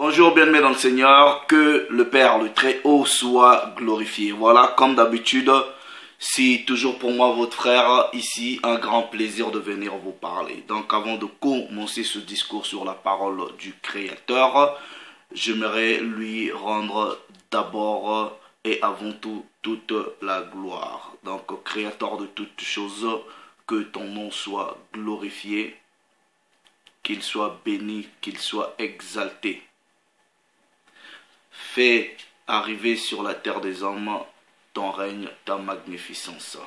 Bonjour, bien-aimés dans le Seigneur, que le Père, le Très-Haut, soit glorifié. Voilà, comme d'habitude, c'est toujours pour moi, votre frère, ici, un grand plaisir de venir vous parler. Donc, avant de commencer ce discours sur la parole du Créateur, j'aimerais lui rendre d'abord et avant tout toute la gloire. Donc, Créateur de toutes choses, que ton nom soit glorifié, qu'il soit béni, qu'il soit exalté. Fais arriver sur la terre des hommes ton règne, ta magnificence.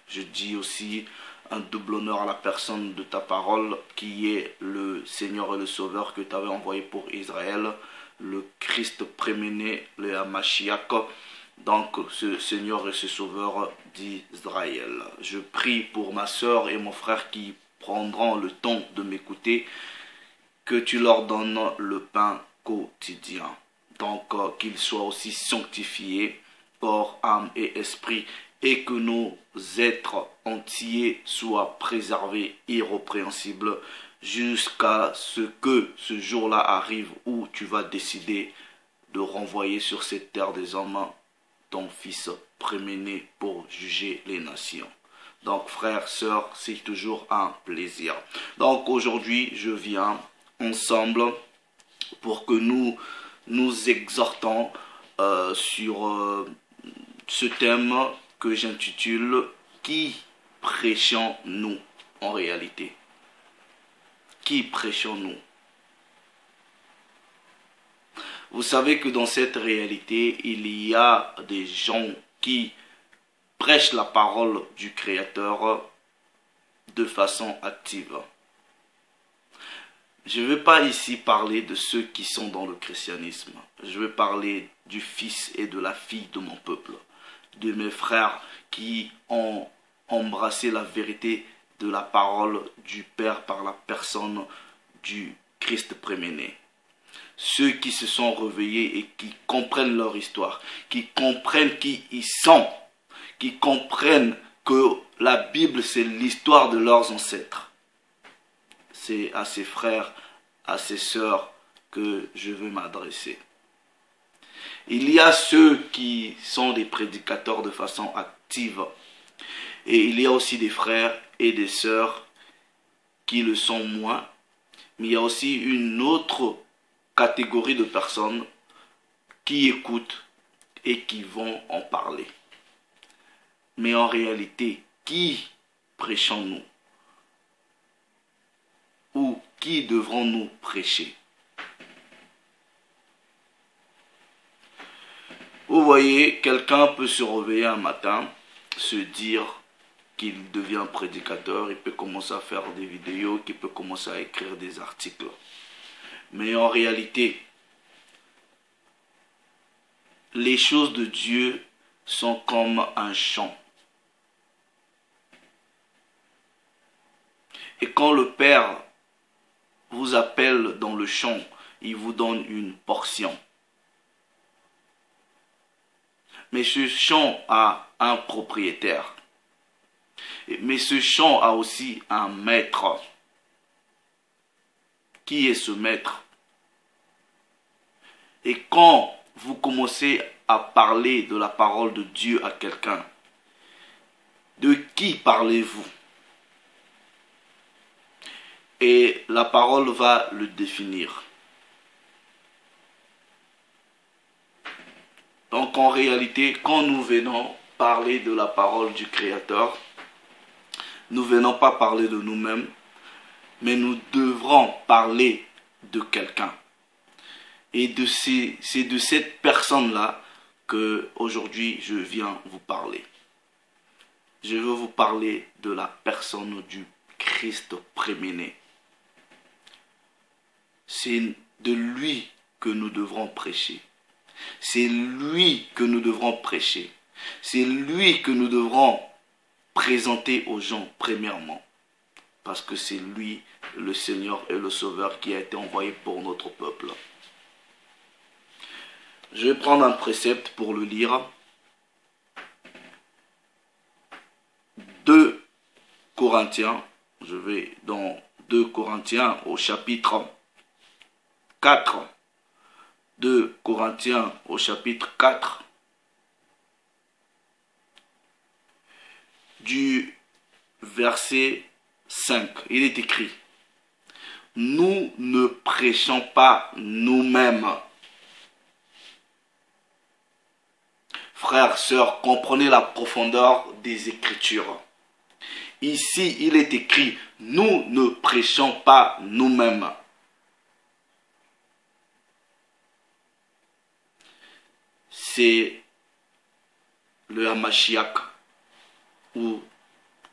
Je dis aussi un double honneur à la personne de ta parole qui est le Seigneur et le Sauveur que tu avais envoyé pour Israël, le Christ préméné, le Hamashiach, donc ce Seigneur et ce Sauveur d'Israël. Je prie pour ma soeur et mon frère qui prendront le temps de m'écouter, que tu leur donnes le pain quotidien. Donc qu'ils soient aussi sanctifiés, corps, âme et esprit, et que nos êtres entiers soient préservés, irrépréhensibles, jusqu'à ce que ce jour-là arrive où tu vas décider de renvoyer sur cette terre des hommes ton Fils préméné pour juger les nations. Donc frères, sœurs, c'est toujours un plaisir. Donc aujourd'hui, je viens ensemble pour que nous exhortons sur ce thème que j'intitule « Qui prêchons-nous en réalité ?» Qui prêchons-nous? Vous savez que dans cette réalité, il y a des gens qui prêchent la parole du Créateur de façon active. Je ne vais pas ici parler de ceux qui sont dans le christianisme. Je vais parler du fils et de la fille de mon peuple, de mes frères qui ont embrassé la vérité de la parole du Père par la personne du Christ préméné. Ceux qui se sont réveillés et qui comprennent leur histoire, qui comprennent qui ils sont, qui comprennent que la Bible c'est l'histoire de leurs ancêtres. C'est à ces frères, à ces sœurs que je veux m'adresser. Il y a ceux qui sont des prédicateurs de façon active. Et il y a aussi des frères et des sœurs qui le sont moins. Mais il y a aussi une autre catégorie de personnes qui écoutent et qui vont en parler. Mais en réalité, qui prêchons-nous? Ou qui devrons-nous prêcher? Vous voyez, quelqu'un peut se réveiller un matin, se dire qu'il devient prédicateur, il peut commencer à faire des vidéos, qu'il peut commencer à écrire des articles. Mais en réalité, les choses de Dieu sont comme un champ. Et quand le Père vous appelle dans le champ, il vous donne une portion. Mais ce champ a un propriétaire. Mais ce champ a aussi un maître. Qui est ce maître? Et quand vous commencez à parler de la parole de Dieu à quelqu'un, de qui parlez-vous? Et la parole va le définir. Donc en réalité, quand nous venons parler de la parole du Créateur, nous ne venons pas parler de nous-mêmes, mais nous devrons parler de quelqu'un. Et c'est de cette personne-là que aujourd'hui je viens vous parler. Je veux vous parler de la personne du Christ préméné. C'est de lui que nous devrons prêcher. C'est lui que nous devrons prêcher. C'est lui que nous devrons présenter aux gens premièrement. Parce que c'est lui, le Seigneur et le Sauveur qui a été envoyé pour notre peuple. Je vais prendre un précepte pour le lire. 2 Corinthiens. Je vais dans 2 Corinthiens au chapitre 4. 2 Corinthiens au chapitre 4. Du verset 5. Il est écrit: nous ne prêchons pas nous-mêmes. Frères, sœurs, comprenez la profondeur des Écritures. Ici, il est écrit, nous ne prêchons pas nous-mêmes. C'est le Hamashiach, ou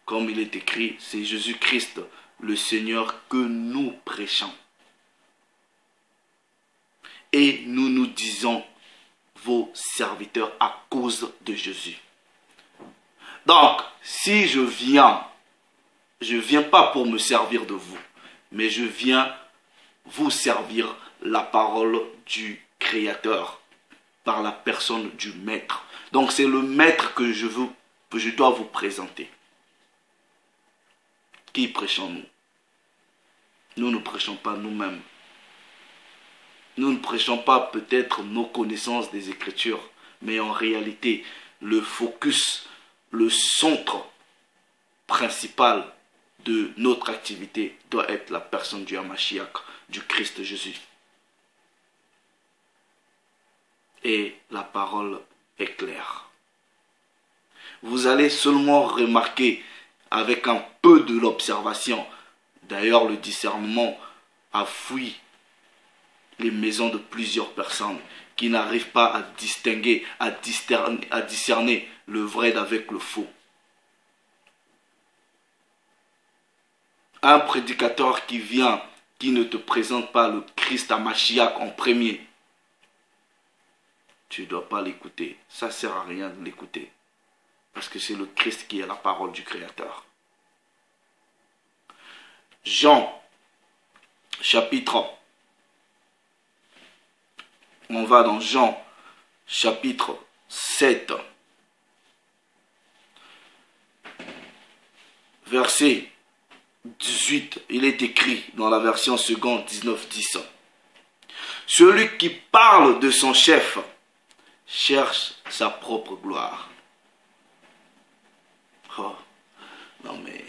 comme il est écrit, c'est Jésus-Christ, le Seigneur, que nous prêchons. Et nous nous disons vos serviteurs à cause de Jésus. Donc, si je viens pas pour me servir de vous, mais je viens vous servir la parole du Créateur par la personne du Maître. Donc, c'est le Maître que je dois vous présenter. Qui prêchons-nous? Nous ne prêchons pas nous-mêmes. Nous ne prêchons pas peut-être nos connaissances des Écritures, mais en réalité, le focus, le centre principal de notre activité doit être la personne du Hamashiach, du Christ Jésus. Et la parole est claire. Vous allez seulement remarquer avec un peu de l'observation, d'ailleurs le discernement a fui les maisons de plusieurs personnes qui n'arrivent pas à distinguer, à discerner le vrai d'avec le faux. Un prédicateur qui vient, qui ne te présente pas le Christ Hamashiach en premier, tu ne dois pas l'écouter. Ça ne sert à rien de l'écouter. Parce que c'est le Christ qui est la parole du Créateur. Jean, chapitre. On va dans Jean, chapitre 7. Verset 18. Il est écrit dans la version seconde 19-10. Celui qui parle de son chef cherche sa propre gloire. Oh, non mais...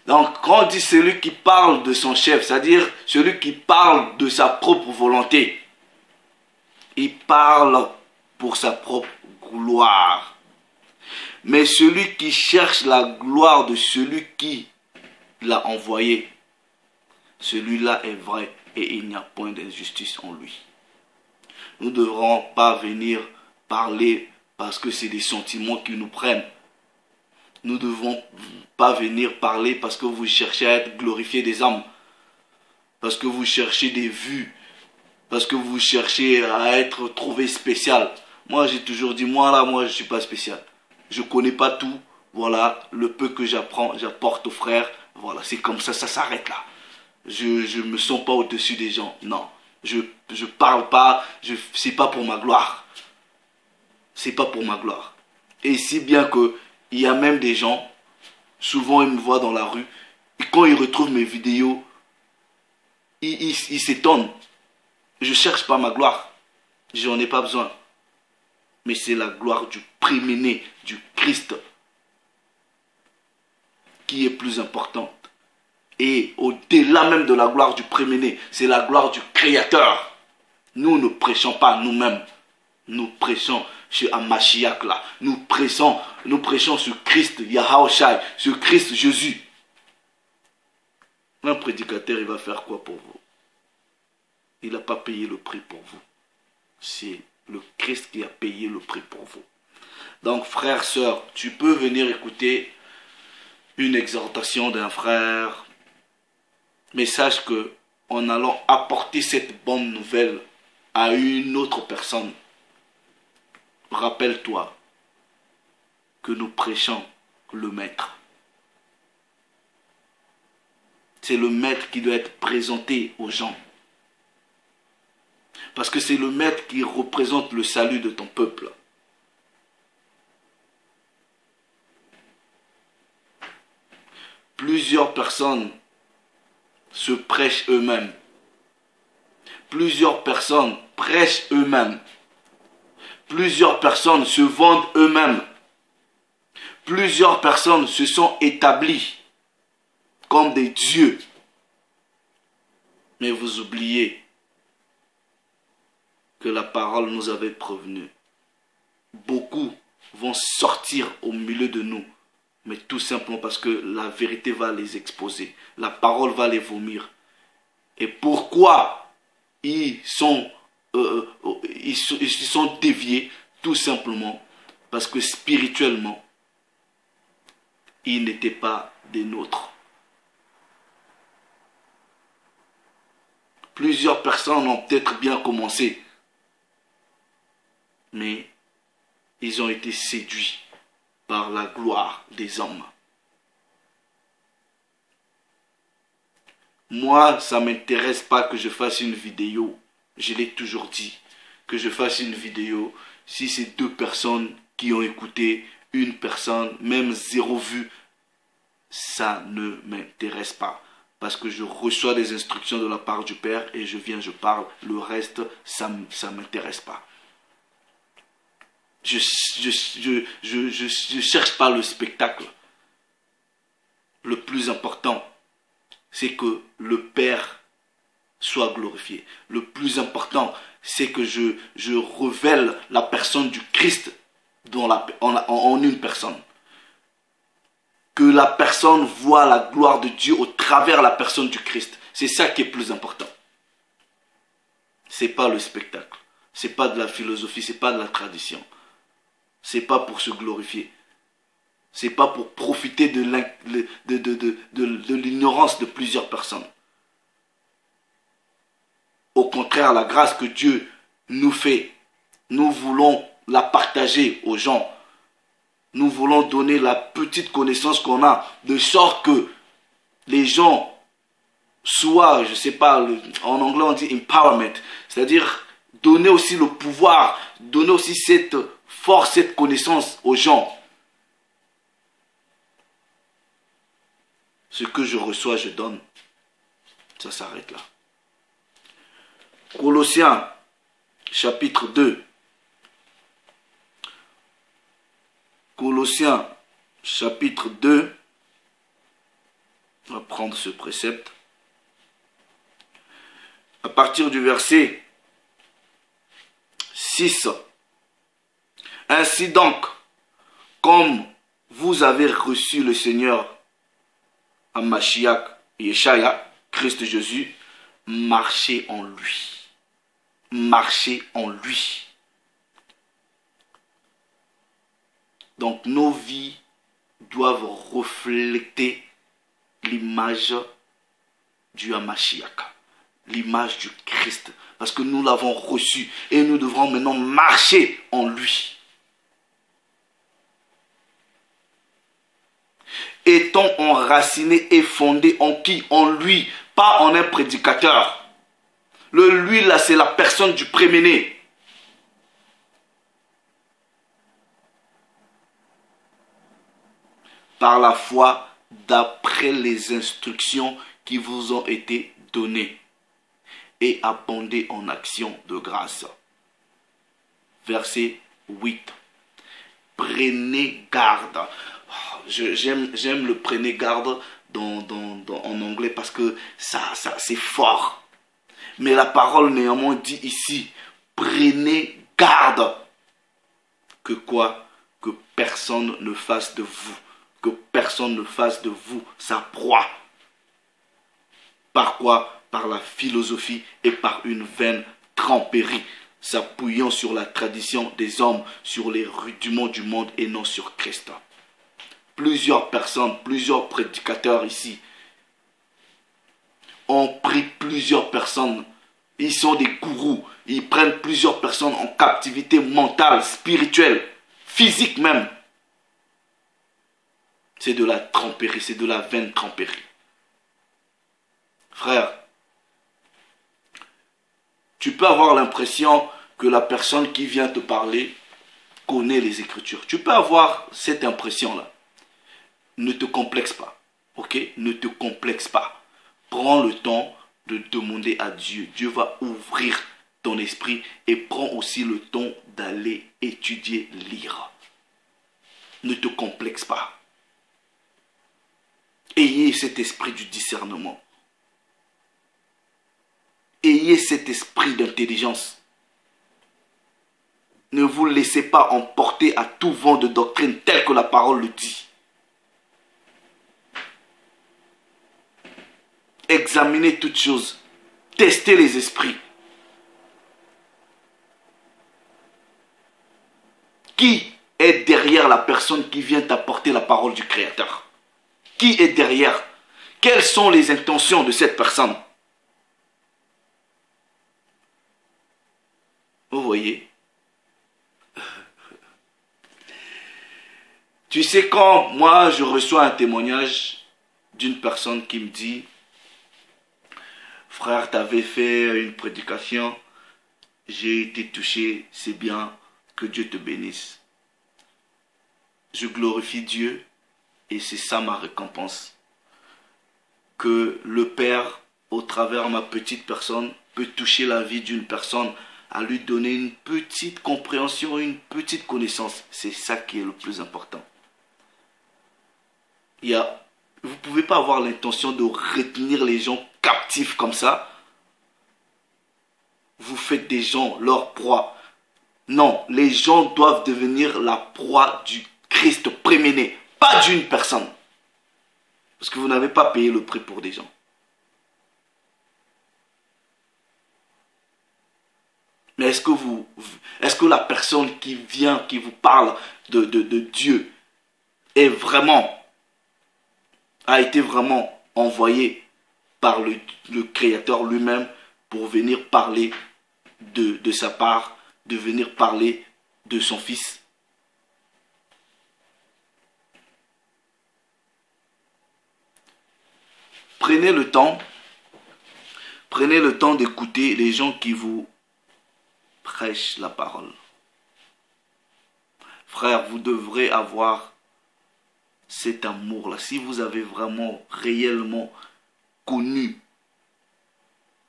Donc, quand on dit celui qui parle de son chef, c'est-à-dire celui qui parle de sa propre volonté, il parle pour sa propre gloire. Mais celui qui cherche la gloire de celui qui l'a envoyé, celui-là est vrai et il n'y a point d'injustice en lui. Nous ne devrons pas venir parler parce que c'est des sentiments qui nous prennent. Nous ne devons pas venir parler parce que vous cherchez à être glorifié des âmes. Parce que vous cherchez des vues. Parce que vous cherchez à être trouvé spécial. Moi, j'ai toujours dit, moi, je ne suis pas spécial. Je ne connais pas tout. Voilà, le peu que j'apprends, j'apporte aux frères. Voilà, c'est comme ça s'arrête là. Je ne me sens pas au-dessus des gens. Non, je parle pas, c'est pas pour ma gloire. C'est pas pour ma gloire. Et si bien que il y a même des gens, souvent ils me voient dans la rue, et quand ils retrouvent mes vidéos, ils s'étonnent. Je ne cherche pas ma gloire. J'en ai pas besoin. Mais c'est la gloire du préméné, du Christ, qui est plus importante. Et au-delà même de la gloire du préméné, c'est la gloire du Créateur. Nous ne prêchons pas nous-mêmes. Nous prêchons chez Hamashiach là. Nous prêchons ce Christ Yahaoshai, ce Christ Jésus. Un prédicateur, il va faire quoi pour vous? Il n'a pas payé le prix pour vous. C'est le Christ qui a payé le prix pour vous. Donc frère, sœur, tu peux venir écouter une exhortation d'un frère, mais sache que en allant apporter cette bonne nouvelle à une autre personne, rappelle-toi que nous prêchons le Maître. C'est le Maître qui doit être présenté aux gens. Parce que c'est le Maître qui représente le salut de ton peuple. Plusieurs personnes se prêchent eux-mêmes. Plusieurs personnes prêchent eux-mêmes. Plusieurs personnes se vendent eux-mêmes. Plusieurs personnes se sont établies comme des dieux. Mais vous oubliez que la parole nous avait prévenu. Beaucoup vont sortir au milieu de nous, mais tout simplement parce que la vérité va les exposer. La parole va les vomir. Et pourquoi ils sont déviés? Tout simplement parce que spirituellement, ils n'étaient pas des nôtres. Plusieurs personnes ont peut-être bien commencé, mais ils ont été séduits par la gloire des hommes. Moi, ça ne m'intéresse pas que je fasse une vidéo. Je l'ai toujours dit. Que je fasse une vidéo. Si c'est 2 personnes qui ont écouté, 1 personne, même 0 vue, ça ne m'intéresse pas. Parce que je reçois des instructions de la part du Père et je viens, je parle. Le reste, ça ne m'intéresse pas. Je cherche pas le spectacle. Le plus important, c'est que le Père soit glorifié. Le plus important, c'est que je révèle la personne du Christ en une personne. Que la personne voit la gloire de Dieu au travers la personne du Christ. C'est ça qui est plus important. C'est pas le spectacle. C'est pas de la philosophie, c'est pas de la tradition. C'est pas pour se glorifier. C'est pas pour profiter de l'ignorance de plusieurs personnes. Au contraire, la grâce que Dieu nous fait, nous voulons la partager aux gens. Nous voulons donner la petite connaissance qu'on a, de sorte que les gens soient, je ne sais pas, en anglais on dit empowerment, c'est-à-dire donner aussi le pouvoir, donner aussi cette force, cette connaissance aux gens. Ce que je reçois, je donne. Ça s'arrête là. Colossiens, chapitre 2. Colossiens, chapitre 2. On va prendre ce précepte. À partir du verset 6. Ainsi donc, comme vous avez reçu le Seigneur Mashiach, Yeshaya, Christ Jésus, marchez en lui. Marchez en lui. Donc nos vies doivent refléter l'image du Mashiach, l'image du Christ, parce que nous l'avons reçu et nous devrons maintenant marcher en lui. Étant enracinés et fondés en qui? En lui, pas en un prédicateur. Le lui là, c'est la personne du préméné. Par la foi, d'après les instructions qui vous ont été données, et abonder en action de grâce. Verset 8. Prenez garde. J'aime le prenez garde en anglais parce que ça c'est fort. Mais la parole néanmoins dit ici, prenez garde. Que quoi? Que personne ne fasse de vous. Que personne ne fasse de vous sa proie. Par quoi? Par la philosophie et par une vaine tromperie, s'appuyant sur la tradition des hommes, sur les rudiments du monde et non sur Christ. Plusieurs personnes, plusieurs prédicateurs ici ont pris plusieurs personnes. Ils sont des gourous. Ils prennent plusieurs personnes en captivité mentale, spirituelle, physique même. C'est de la tromperie, c'est de la vaine tromperie. Frère, tu peux avoir l'impression que la personne qui vient te parler connaît les Écritures. Tu peux avoir cette impression-là. Ne te complexe pas. Ok? Ne te complexe pas. Prends le temps de demander à Dieu. Dieu va ouvrir ton esprit et prends aussi le temps d'aller étudier, lire. Ne te complexe pas. Ayez cet esprit du discernement. Ayez cet esprit d'intelligence. Ne vous laissez pas emporter à tout vent de doctrine tel que la parole le dit. Examinez toutes choses. Testez les esprits. Qui est derrière la personne qui vient t'apporter la parole du Créateur? Qui est derrière? Quelles sont les intentions de cette personne? Vous voyez? Tu sais, quand moi je reçois un témoignage d'une personne qui me dit: frère, tu avais fait une prédication, j'ai été touché, c'est bien, que Dieu te bénisse. Je glorifie Dieu et c'est ça ma récompense. Que le Père, au travers de ma petite personne, peut toucher la vie d'une personne, à lui donner une petite compréhension, une petite connaissance. C'est ça qui est le plus important. Vous ne pouvez pas avoir l'intention de retenir les gens captifs comme ça. Vous faites des gens leur proie. Non, les gens doivent devenir la proie du Christ préméné, pas d'une personne. Parce que vous n'avez pas payé le prix pour des gens. Mais est-ce que la personne qui vient, qui vous parle de Dieu, a été vraiment envoyée par le Créateur lui-même pour venir parler de sa part, de venir parler de son Fils? Prenez le temps d'écouter les gens qui vous prêchent la parole. Frère, vous devrez avoir cet amour-là. Si vous avez vraiment, réellement connu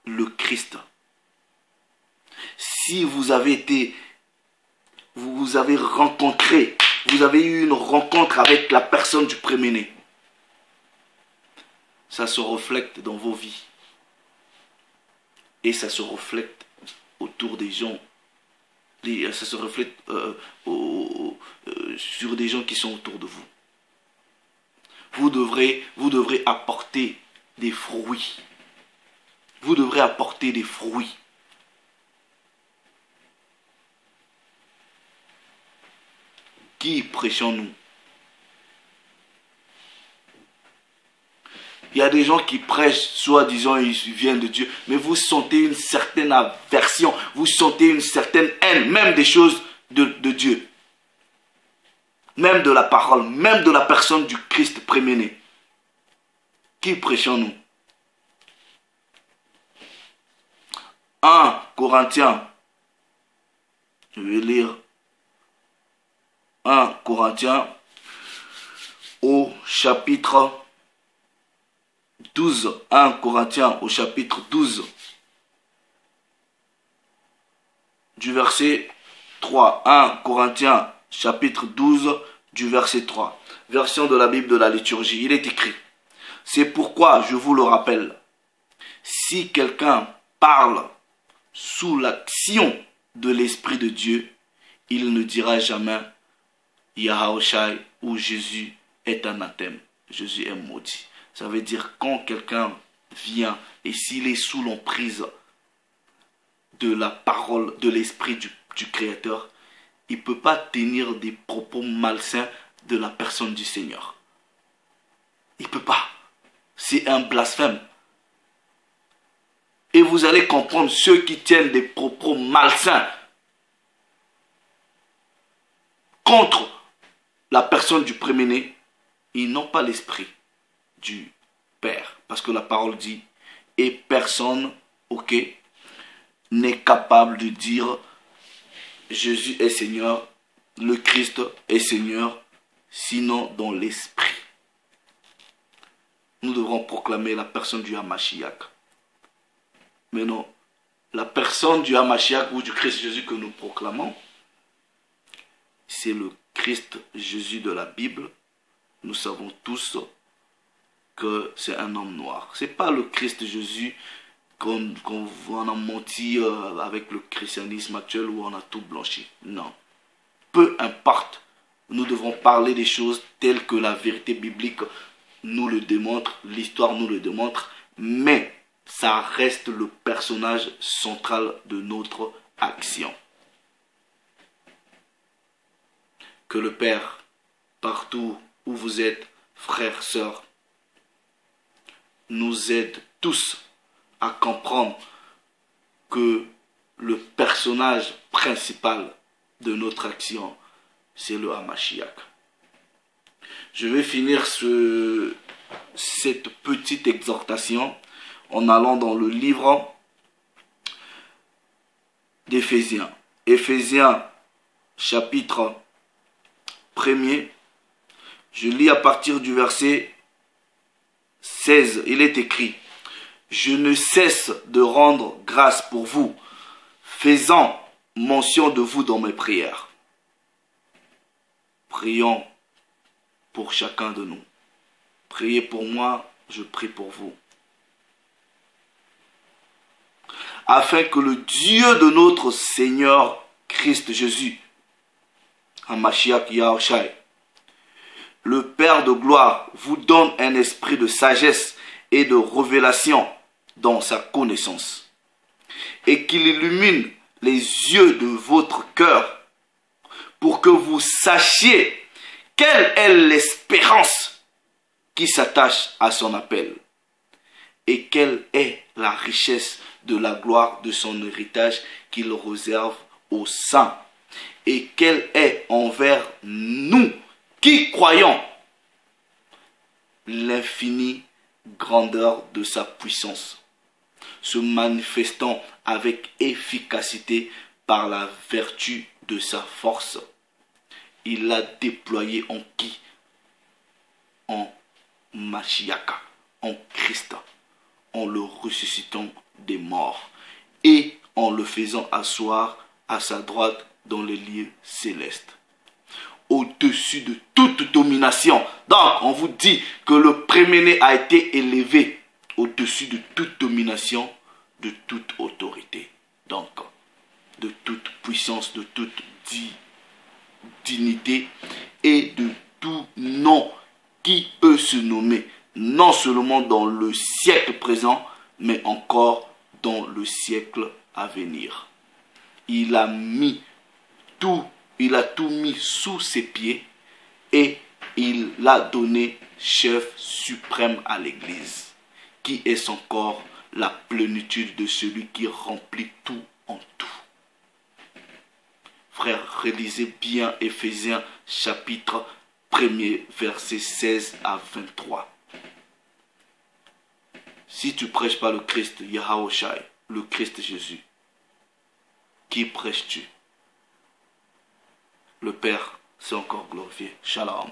le Christ, si vous avez rencontré, vous avez eu une rencontre avec la personne du préméné, ça se reflète dans vos vies. Et ça se reflète autour des gens. Ça se reflète sur des gens qui sont autour de vous. Vous devrez apporter des fruits. Vous devrez apporter des fruits. Qui prêchons-nous? Il y a des gens qui prêchent, soi-disant ils viennent de Dieu, mais vous sentez une certaine aversion, vous sentez une certaine haine, même des choses de Dieu. Même de la parole, même de la personne du Christ préméné. Qui prêchons-nous? 1 Corinthiens. Je vais lire 1 Corinthiens au chapitre 12. 1 Corinthiens au chapitre 12. Du verset 3. 1 Corinthiens chapitre 12 du verset 3. Version de la Bible de la liturgie. Il est écrit: c'est pourquoi je vous le rappelle, si quelqu'un parle sous l'action de l'Esprit de Dieu, il ne dira jamais Yahaoshai ou Jésus est anathème, Jésus est maudit. Ça veut dire quand quelqu'un vient et s'il est sous l'emprise de la parole, de l'Esprit du Créateur, il ne peut pas tenir des propos malsains de la personne du Seigneur. Il ne peut pas. C'est un blasphème. Et vous allez comprendre, ceux qui tiennent des propos malsains contre la personne du préméné, ils n'ont pas l'esprit du Père. Parce que la parole dit, et personne, ok, n'est capable de dire Jésus est Seigneur, le Christ est Seigneur, sinon dans l'esprit. Nous devrons proclamer la personne du Hamashiach. Mais non, la personne du Hamashiach ou du Christ Jésus que nous proclamons, c'est le Christ Jésus de la Bible. Nous savons tous que c'est un homme noir. Ce n'est pas le Christ Jésus qu'on a menti avec le christianisme actuel où on a tout blanchi. Non. Peu importe, nous devons parler des choses telles que la vérité biblique nous le démontre, l'histoire nous le démontre, mais ça reste le personnage central de notre action. Que le Père, partout où vous êtes, frères, sœurs, nous aide tous à comprendre que le personnage principal de notre action, c'est le Hamashiach. Je vais finir cette petite exhortation en allant dans le livre d'Éphésiens. Éphésiens chapitre 1er, je lis à partir du verset 16, il est écrit: je ne cesse de rendre grâce pour vous, faisant mention de vous dans mes prières. Prions pour chacun de nous. Priez pour moi, je prie pour vous. Afin que le Dieu de notre Seigneur Christ Jésus, Hamashiach Yahushai, le Père de gloire, vous donne un esprit de sagesse et de révélation dans sa connaissance, et qu'il illumine les yeux de votre cœur pour que vous sachiez quelle est l'espérance qui s'attache à son appel et quelle est la richesse de la gloire de son héritage qu'il réserve aux saints et quelle est envers nous qui croyons l'infinie grandeur de sa puissance, se manifestant avec efficacité par la vertu de sa force. Il l'a déployé en qui? En Mashiach, en Christ, en le ressuscitant des morts et en le faisant asseoir à sa droite dans les lieux célestes, au-dessus de toute domination. Donc, on vous dit que le premier-né a été élevé au-dessus de toute domination, de toute autorité. Donc, de toute puissance, de toute dignité et de tout nom qui peut se nommer, non seulement dans le siècle présent, mais encore dans le siècle à venir. Il a tout mis sous ses pieds et il l'a donné chef suprême à l'Église, qui est son corps, la plénitude de celui qui remplit tout en tout. Frères, relisez bien Éphésiens chapitre 1er, verset 16 à 23. Si tu ne prêches pas le Christ Yahushai, le Christ Jésus, qui prêches-tu? Le Père s'est encore glorifié. Shalom.